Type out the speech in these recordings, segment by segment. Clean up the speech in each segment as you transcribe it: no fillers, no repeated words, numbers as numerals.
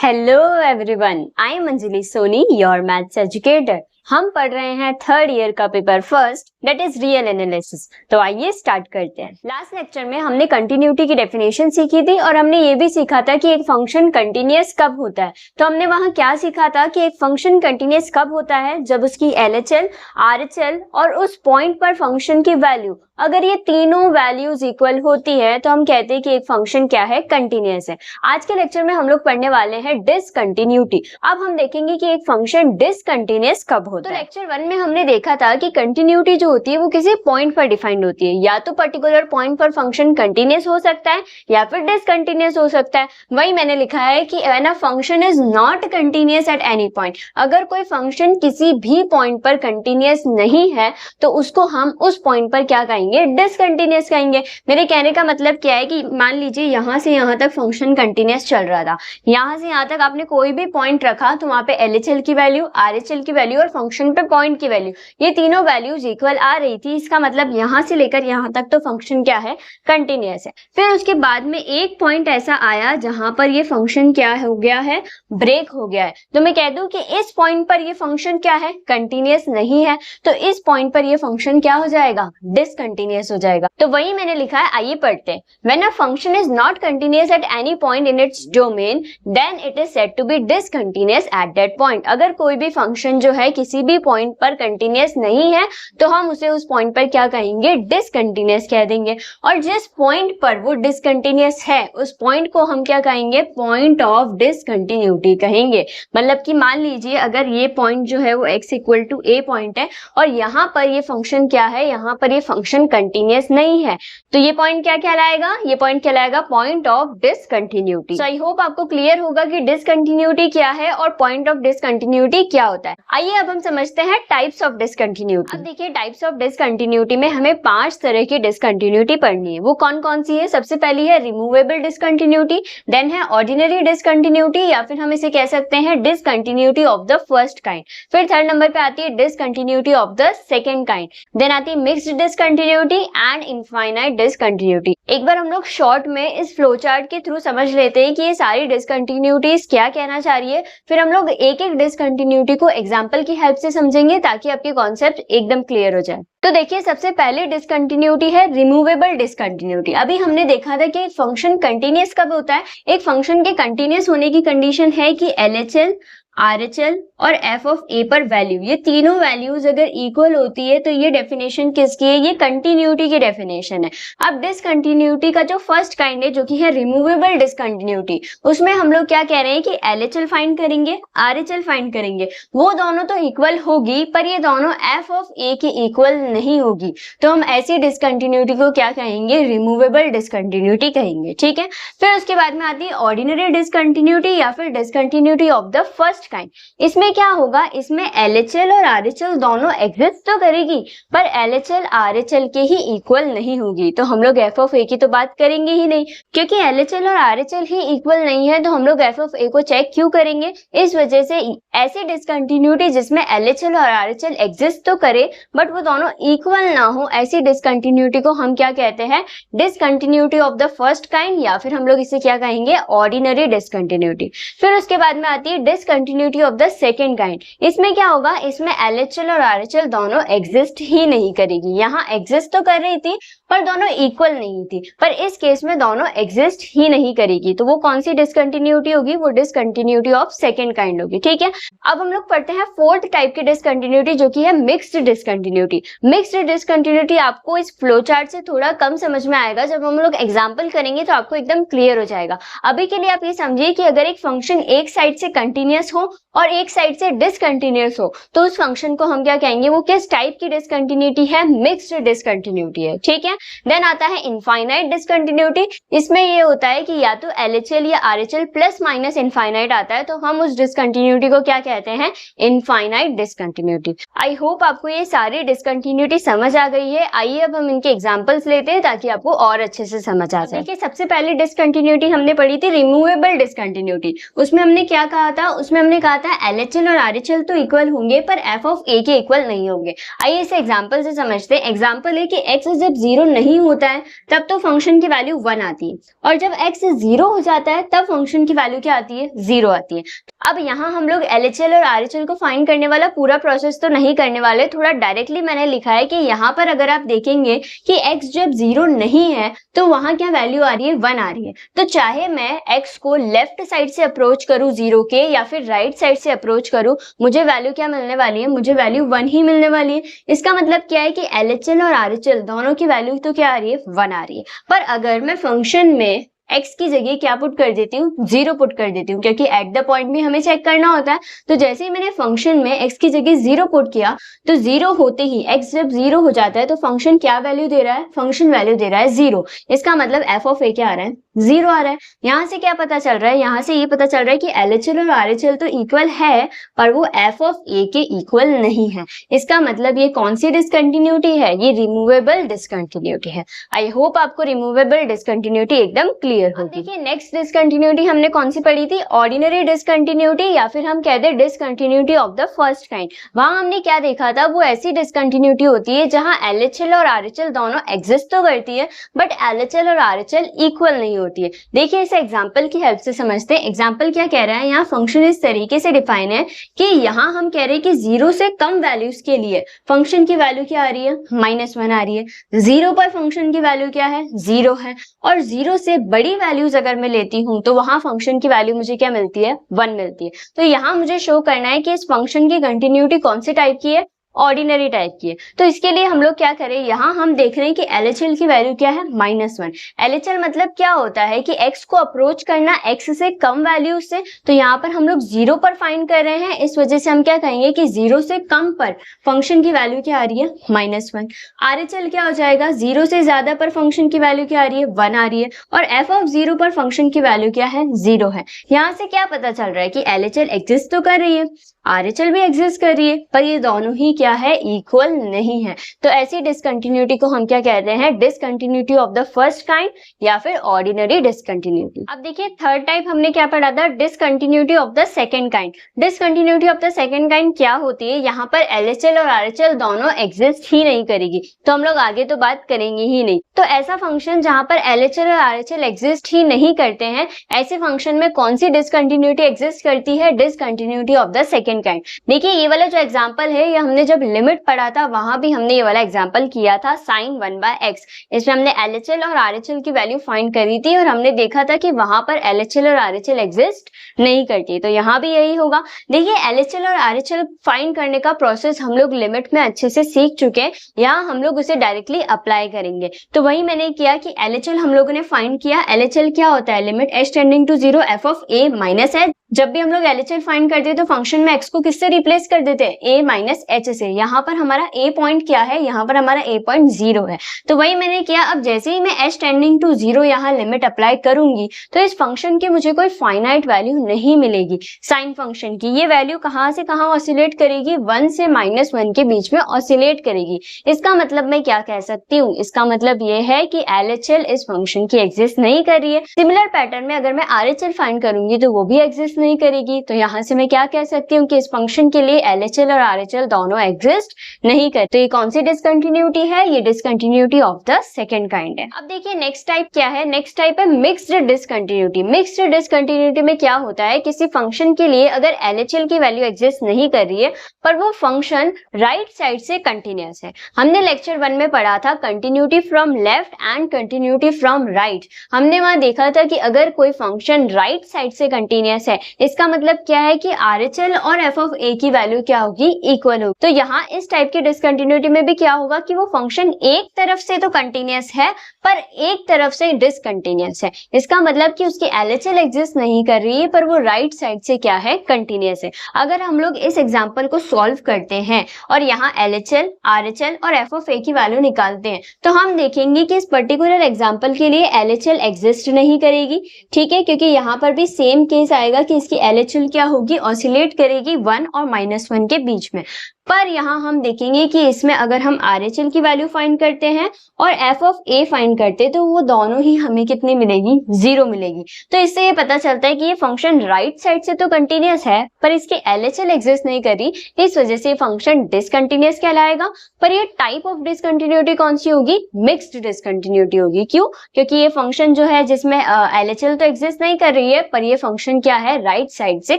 Hello everyone, I am Anjali Soni, your maths educator. हम पढ़ रहे हैं थर्ड ईयर का paper first, that is real analysis. तो आइए स्टार्ट करते हैं। लास्ट लेक्चर में हमने कंटिन्यूटी की डेफिनेशन सीखी थी और हमने ये भी सीखा था कि एक फंक्शन कंटिन्यूअस कब होता है। तो हमने वहां क्या सीखा था कि एक फंक्शन कंटिन्यूअस कब होता है, जब उसकी LHL, RHL और उस पॉइंट पर फंक्शन की वैल्यू अगर ये तीनों वैल्यूज इक्वल होती है तो हम कहते हैं कि एक फंक्शन क्या है, कंटिन्यूअस है। आज के लेक्चर में हम लोग पढ़ने वाले हैं डिसकंटिन्यूटी। अब हम देखेंगे कि एक फंक्शन डिसकंटिन्यूअस कब होता है। तो लेक्चर 1 में हमने देखा था कि कंटिन्यूटी जो होती है वो किसी पॉइंट पर डिफाइंड होती है। या तो पर्टिकुलर पॉइंट पर फंक्शन कंटिन्यूअस हो सकता है या फिर डिसकंटिन्यूअस हो सकता है। वही मैंने लिखा है कि when a function is not continuous at any point, अगर कोई फंक्शन किसी भी पॉइंट पर कंटिन्यूअस नहीं है तो उसको हम उस पॉइंट पर क्या कहेंगे, डिसकंटिन्यूअस कहेंगे। मेरे कहने का मतलब क्या है कि मान लीजिए यहां से यहां तक फंक्शन कंटिन्यूअस चल रहा था, यहां से यहां तक आपने कोई भी पॉइंट रखा तो वहां पे LHL की वैल्यू, RHL की वैल्यू और फंक्शन पे पॉइंट की वैल्यू, ये तीनों वैल्यूज इक्वल आ रही थी। इसका मतलब यहां से लेकर यहां तक तो फंक्शन क्या है, कंटिन्यूअस है। फिर उसके बाद में एक पॉइंट ऐसा आया जहां पर ये फंक्शन क्या हो गया है, ब्रेक हो गया है। तो मैं कह दूं कि इस पॉइंट पर ये फंक्शन क्या है, कंटिन्यूअस नहीं है, तो इस पॉइंट पर ये फंक्शन क्या हो जाएगा, डिसकंटिन्यूअस हो जाएगा। तो वही मैंने लिखा है, आइए पढ़ते हैं। When a function is not continuous at any point in its domain then it is said to be discontinuous at that point. अगर कोई भी फंक्शन जो है किसी भी पॉइंट पर कंटिन्यूअस नहीं है तो हम उसे उस पॉइंट पर क्या कहेंगे, डिसकंटिन्यूअस कह देंगे। और जिस पॉइंट पर वो डिसकंटिन्यूअस है उस पॉइंट को हम क्या कहेंगे, पॉइंट ऑफ डिसकंटिन्यूटी कहेंगे। मतलब कि मान लीजिए अगर ये पॉइंट जो है वो x equal to a point है और यहाँ पर ये फंक्शन क्या है, यहाँ पर ये फंक्शन कंटिन्यूअस नहीं है, तो ये पॉइंट क्या कहलाएगा, ये पॉइंट कहलाएगा point of discontinuity. So I hope आपको क्लियर होगा कि डिसकंटिन्यूटी क्या है और पॉइंट ऑफ डिसकंटिन्यूटी क्या होता है। आइए अब हम समझते हैं टाइप्स ऑफ डिसकंटिन्यूटी। अब देखिए, टाइप्स ऑफ डिसकंटिन्यूटी में हमें 5 तरह की डिसकंटिन्यूटी पढ़नी है। वो कौन कौन सी है? सबसे पहली है रिमूवेबल डिसकंटिन्यूटी, देन है ऑर्डिनरी डिसकंटिन्यूटी या फिर हम इसे कह सकते हैं discontinuity of the first kind. फिर थर्ड नंबर पे आती है discontinuity of the second kind, then आती है mixed discontinuity and infinite discontinuity. एक बार हम लोग शॉर्ट में इस फ्लो चार्ट के थ्रू समझ लेते हैं कि ये सारी डिसकंटिन्यूटीज क्या कहना चाह रही है, फिर हम लोग एक एक डिसकंटिन्यूटी को एग्जांपल की हेल्प से समझेंगे ताकि आपके कॉन्सेप्ट एकदम क्लियर हो जाए। तो देखिए, सबसे पहले डिसकंटिन्यूटी है रिमूवेबल डिसकंटिन्यूटी। अभी हमने देखा था कि एक फंक्शन कंटिन्यूअस कब होता है। एक फंक्शन के कंटिन्यूअस होने की कंडीशन है कि LHL, RHL और f ऑफ a पर वैल्यू, ये तीनों वैल्यूज अगर इक्वल होती है तो ये डेफिनेशन किसकी है, ये कंटिन्यूटी की डेफिनेशन है। अब डिसकंटिन्यूटी का जो फर्स्ट काइंड है जो कि है रिमूवेबल डिसकंटिन्यूटी, उसमें हम लोग क्या कह रहे हैं कि LHL फाइंड करेंगे, RHL फाइंड करेंगे, वो दोनों तो इक्वल होगी पर ये दोनों f ऑफ a के इक्वल नहीं होगी, तो हम ऐसी डिसकंटिन्यूटी को क्या कहेंगे, रिमूवेबल डिसकंटिन्यूटी कहेंगे। ठीक है। फिर उसके बाद में आती है ऑर्डिनरी डिसकंटिन्यूटी या फिर discontinuity of the first kind. इसमें क्या होगा, इसमें LHL और RHL दोनों एग्जिस्ट तो करेगी पर LHL RHL के ही इक्वल नहीं होगी, तो हम लोग f ऑफ a की तो बात करेंगे ही नहीं, क्योंकि LHL और RHL ही इक्वल नहीं है तो हम लोग f ऑफ a को चेक क्यों करेंगे। इस वजह से ऐसी डिसकंटिन्यूटी जिसमें LHL और RHL एग्जिस्ट तो करे बट वो दोनों इक्वल ना हो, ऐसी डिसकंटिन्यूटी को हम क्या कहते हैं, discontinuity of the first kind या फिर हम लोग इसे क्या कहेंगे, ऑर्डिनरी डिसकंटिन्यूटी। फिर उसके बाद में आती है discontinuity of the second kind. इसमें क्या होगा, इसमें LHL और RHL दोनों एग्जिस्ट ही नहीं करेगी। यहाँ एग्जिस्ट तो कर रही थी पर दोनों इक्वल नहीं थी, पर इस केस में दोनों एग्जिस्ट ही नहीं करेगी, तो वो कौन सी डिसकंटिन्यूटी होगी, वो डिसकंटिन्यूटी ऑफ सेकंड काइंड होगी। ठीक है। अब हम लोग पढ़ते हैं फोर्थ टाइप की डिसकंटिन्यूटी जो कि है मिक्स्ड डिसकंटिन्यूटी। मिक्स्ड डिसकंटिन्यूटी आपको इस फ्लो चार्ट से थोड़ा कम समझ में आएगा, जब हम लोग एग्जाम्पल करेंगे तो आपको एकदम क्लियर हो जाएगा। अभी के लिए आप ये समझिए कि अगर एक फंक्शन एक साइड से कंटिन्यूअस हो और एक साइड से डिसकंटिन्यूअस हो तो उस फंक्शन को हम क्या कहेंगे, वो किस टाइप की डिसकंटिन्यूटी है, मिक्स्ड डिसकंटिन्यूटी है। ठीक है। देन आता है इनफाइनाइट डिसकंटिन्यूटी। इसमें ये होता है कि या तो LHL या RHL प्लस माइनस इनफाइनाइट आता है तो हम उस डिसकंटिन्यूटी को क्या कहते हैं, इनफाइनाइट डिसकंटिन्यूटी। आई होप आपको ये सारी डिसकंटिन्यूटी समझ आ गई है। आइए अब हम इनके एग्जांपल्स लेते हैं ताकि आपको और अच्छे से समझ आ जाए। देखिए, सबसे पहले डिसकंटिन्यूटी हमने पढ़ी थी रिमूवेबल डिसकंटिन्यूटी। उसमें हमने क्या कहा था, उसमें हमने कहा आता है LHL और RHL तो इक्वल होंगे पर f ऑफ a के इक्वल नहीं होंगे। आइए इसे एग्जांपल से समझते हैं। एग्जांपल है कि x जब 0 नहीं होता है तब तो फंक्शन की वैल्यू 1 आती है, और जब x 0 हो जाता है तब फंक्शन की वैल्यू क्या आती है, 0 आती है। अब यहाँ हम लोग LHL और RHL को फाइंड करने वाला पूरा प्रोसेस तो नहीं करने वाले, थोड़ा डायरेक्टली मैंने लिखा है कि यहाँ पर अगर आप देखेंगे कि x जब 0 नहीं है तो वहां क्या वैल्यू आ रही है, 1 आ रही है। तो चाहे मैं x को लेफ्ट साइड से अप्रोच करूं 0 के या फिर राइट साइड से अप्रोच करूं, मुझे वैल्यू क्या मिलने वाली है, मुझे वैल्यू 1 ही मिलने वाली है। इसका मतलब क्या है कि LHL और RHL दोनों की वैल्यू तो क्या आ रही है, 1 आ रही है। पर अगर मैं फंक्शन में x की जगह क्या पुट कर देती हूँ, 0 पुट कर देती हूँ, क्योंकि एट द पॉइंट भी हमें चेक करना होता है। तो जैसे ही मैंने फंक्शन में x की जगह 0 पुट किया तो 0 होते ही x जब 0 हो जाता है तो फंक्शन क्या वैल्यू दे रहा है, फंक्शन वैल्यू दे रहा है 0। इसका मतलब f ऑफ a क्या आ रहा है, 0 आ रहा है। यहाँ से क्या पता चल रहा है, यहाँ से ये पता चल रहा है कि LHL और RHL तो इक्वल है पर वो f ऑफ a के इक्वल नहीं है। इसका मतलब ये कौन सी डिसकंटिन्यूटी है, ये रिमूवेबल डिसकंटिन्यूटी है। आई होप आपको रिमूवेबल डिसकंटिन्यूटी एकदम क्लियर होगी। देखिए नेक्स्ट डिसकंटिन्यूटी हमने कौन सी पढ़ी थी, ऑर्डिनरी डिसकंटिन्यूटी या फिर हम कहते हैं discontinuity of the first kind. वहां हमने क्या देखा था, वो ऐसी डिसकंटिन्यूटी होती है जहां LHL और RHL दोनों एग्जिस्ट तो करती है बट LHL और RHL इक्वल नहीं होती है। देखिए इसे एग्जांपल की हेल्प से समझते हैं। एग्जांपल क्या कह रहा है, यहाँ फंक्शन इस तरीके से डिफाइन है कि यहाँ हम कह रहे हैं कि 0 से कम वैल्यूज के लिए फंक्शन की वैल्यू क्या आ रही है, -1 आ रही है। 0 पर फंक्शन की वैल्यू क्या है, 0 है, और 0 से बड़ी वैल्यूज अगर मैं लेती हूँ तो वहां फंक्शन की वैल्यू मुझे क्या मिलती है, 1 मिलती है। तो यहाँ मुझे शो करना है कि इस फंक्शन की कंटिन्यूटी कौन से टाइप की है, ऑर्डिनरी टाइप की है। तो इसके लिए हम लोग क्या करें, यहाँ हम देख रहे हैं कि LHL की वैल्यू क्या है, -1। LHL मतलब क्या होता है कि x को अप्रोच करना x से कम वैल्यू से, तो यहाँ पर हम लोग 0 पर फाइंड कर रहे हैं, इस वजह से हम क्या कहेंगे कि 0 से कम पर फंक्शन की वैल्यू क्या आ रही है, -1। RHL क्या हो जाएगा, 0 से ज्यादा पर फंक्शन की वैल्यू क्या आ रही है, 1 आ रही है, और f ऑफ 0 पर फंक्शन की वैल्यू क्या है, 0 है। यहाँ से क्या पता चल रहा है कि LHL एग्जिस्ट तो कर रही है, RHL भी एग्जिस्ट कर रही है, पर ये दोनों ही क्या है, इक्वल नहीं है। तो ऐसी डिसकंटिन्यूटी को हम क्या कहते हैं, discontinuity of the first kind या फिर ऑर्डिनरी डिसकंटिन्यूटी। अब देखिए थर्ड टाइप हमने क्या पढ़ा था, discontinuity of the second kind. Discontinuity of the second kind क्या होती है, यहाँ पर LHL और RHL दोनों एग्जिस्ट ही नहीं करेगी, तो हम लोग आगे तो बात करेंगे ही नहीं। तो ऐसा फंक्शन जहाँ पर LHL और RHL एग्जिस्ट ही नहीं करते हैं, ऐसे फंक्शन में कौन सी डिसकंटिन्यूटी एग्जिस्ट करती है, discontinuity of the second kind. देखिए ये वाला जो एग्जांपल है ये हमने जब लिमिट पढ़ा था वहां भी हमने ये वाला एग्जांपल किया था, sin 1/x। इसमें हमने LHL और RHL की वैल्यू फाइंड करी थी और हमने देखा था कि वहां पर LHL और RHL एग्जिस्ट नहीं करती, तो यहाँ भी यही होगा। देखिए LHL और RHL फाइंड करने का प्रोसेस हम लोग लिमिट में अच्छे से सीख चुके हैं, यहाँ हम लोग उसे डायरेक्टली अप्लाई करेंगे। तो वही मैंने किया कि LHL हम लोगों ने फाइंड किया। LHL क्या होता है, limit h tending to 0 f of a minus h। जब भी हम लोग LHL फाइंड करते हैं तो फंक्शन में x को किससे रिप्लेस कर देते हैं, a माइनस h से। यहाँ पर हमारा a पॉइंट क्या है, यहाँ पर हमारा a पॉइंट 0 है, तो वही मैंने किया। अब जैसे ही मैं h टेंडिंग टू 0 यहाँ लिमिट अप्लाई करूंगी तो इस फंक्शन की मुझे कोई फाइनाइट वैल्यू नहीं मिलेगी। साइन फंक्शन की ये वैल्यू कहाँ से कहाँ ऑसिलेट करेगी, 1 से -1 के बीच में ऑसिलेट करेगी। इसका मतलब मैं क्या कह सकती हूँ, इसका मतलब ये है कि LHL इस फंक्शन की एग्जिस्ट नहीं कर रही है। सिमिलर पैटर्न में अगर मैं RHL फाइंड करूंगी तो वो भी एग्जिस्ट नहीं करेगी। तो यहाँ से मैं क्या कह सकती हूँ कि इस फंक्शन के लिए LHL और RHL दोनों एग्जिस्ट नहीं करते। तो ये कौन सी डिसकंटिन्यूटी है, ये discontinuity of the second kind है। अब देखिए नेक्स्ट टाइप क्या है, नेक्स्ट टाइप है मिक्स्ड डिसकंटिन्यूटी। मिक्स्ड डिसकंटिन्यूटी में क्या होता है, किसी फंक्शन के लिए अगर LHL की वैल्यू एग्जिस्ट नहीं कर रही है पर वो फंक्शन राइट साइड से कंटिन्यूअस है। हमने लेक्चर 1 में पढ़ा था continuity from left and continuity from right. हमने वहां देखा था कि अगर कोई फंक्शन राइट साइड से कंटिन्यूअस है, इसका मतलब क्या है कि RHL और f ऑफ a की वैल्यू क्या होगी, इक्वल होगी। तो यहाँ इस टाइप की डिसकंटिन्यूटी में भी क्या होगा कि वो फंक्शन एक तरफ से तो कंटिन्यूअस है पर एक तरफ से डिसकंटिन्यूअस है। इसका मतलब कि उसकी LHL एग्जिस्ट नहीं कर रही है पर वो राइट साइड से क्या है, कंटिन्यूअस है। अगर हम लोग इस एग्जांपल को सॉल्व करते हैं और यहाँ LHL, RHL और f ऑफ a की वैल्यू निकालते हैं तो हम देखेंगे कि इस पर्टिकुलर एग्जांपल के लिए LHL एग्जिस्ट नहीं करेगी, ठीक है, क्योंकि यहाँ पर भी सेम केस आएगा कि इसकी LHL क्या होगी, ऑसिलेट करेगी 1 और -1 के बीच में। पर यहाँ हम देखेंगे कि इसमें अगर हम RHL की वैल्यू फाइंड करते हैं और f ऑफ a फाइंड करते हैं तो वो दोनों ही हमें कितनी मिलेगी, 0 मिलेगी। तो इससे ये पता चलता है कि ये फंक्शन राइट साइड से तो कंटिन्यूअस है पर इसकी LHL एग्जिस्ट नहीं कर रही, इस वजह से ये फंक्शन डिसकंटिन्यूअस कहलाएगा। पर ये टाइप ऑफ डिसकंटिन्यूटी कौन सी होगी, मिक्स्ड डिसकंटिन्यूटी होगी। क्यों? क्योंकि ये फंक्शन जो है जिसमें LHL तो एग्जिस्ट नहीं कर रही है पर ये फंक्शन क्या है, राइट साइड से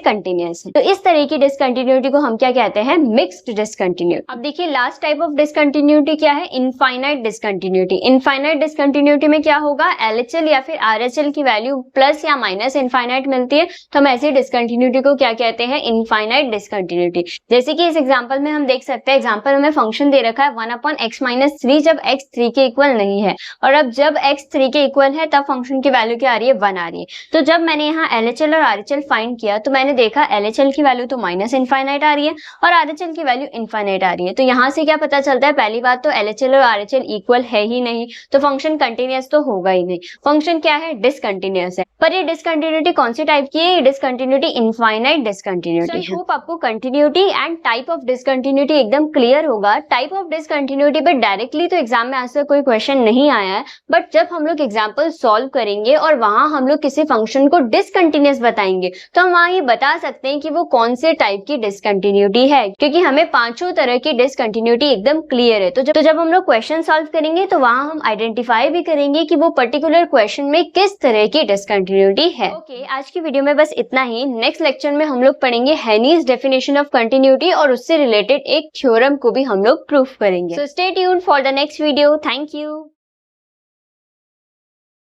कंटिन्यूअस है। तो इस तरह की डिसकंटिन्यूटी को हम क्या कहते हैं, मिक्स्ड डिसकंटिन्यूटी। अब देखिए लास्ट टाइप ऑफ डिसकंटिन्यूटी क्या है, इनफाइनाइट डिसकंटिन्यूटी। इनफाइनाइट डिसकंटिन्यूटी में क्या होगा, LHL या फिर RHL की वैल्यू प्लस या माइनस इनफाइनाइट मिलती है, तो हम ऐसी डिसकंटिन्यूटी को क्या कहते हैं, इनफाइनाइट डिसकंटिन्यूटी। जैसे कि इस एग्जांपल में हम देख सकते हैं, एग्जांपल में फंक्शन दे रखा है 1/x-3 जब x 3 के इक्वल नहीं है, और अब जब x 3 के इक्वल है तब फंक्शन की वैल्यू क्या आ रही है, 1 आ रही है। तो जब मैंने यहाँ LHL और RHL फाइंड किया तो मैंने देखा LHL की वैल्यू तो माइनस इनफाइनाइट आ रही है और RHL की वैल्यू इनफाइनाइट आ रही है। तो यहाँ से क्या पता चलता है, पहली बात तो LHL और RHL इक्वल है ही नहीं, तो फंक्शन कंटिन्यूअस तो होगा ही नहीं, फंक्शन क्या है, डिसकंटिन्यूअस है। पर ये डिसकंटिन्यूटी कौन सी टाइप की है, ये डिसकंटिन्यूटी इनफाइनाइट डिसकंटिन्यूटी है। होप आपको continuity and type of discontinuity एकदम क्लियर होगा। टाइप ऑफ डिसकंटिन्यूटी पे डायरेक्टली तो एग्जाम में आज तक कोई क्वेश्चन नहीं आया है, बट जब हम लोग एग्जाम्पल सॉल्व करेंगे और वहां हम लोग किसी फंक्शन को डिसकंटिन्यूअस बताएंगे तो हम वहां ये बता सकते हैं कि वो कौन से टाइप की डिसकंटिन्यूटी है, क्योंकि हमें पांचों तरह की डिसकंटिन्यूटी एकदम क्लियर है। तो जब हम लोग क्वेश्चन सॉल्व करेंगे तो वहां हम आइडेंटिफाई भी करेंगे कि वो पर्टिकुलर क्वेश्चन में किस तरह की डिसकंटिन्यूटी है। ओके, आज की वीडियो में बस इतना ही। नेक्स्ट लेक्चर में हम लोग पढ़ेंगे हेनीज डेफिनेशन ऑफ कंटिन्यूटी और उससे रिलेटेड एक थ्योरम को भी हम लोग प्रूफ करेंगे। So stay tuned for the next video. Thank you.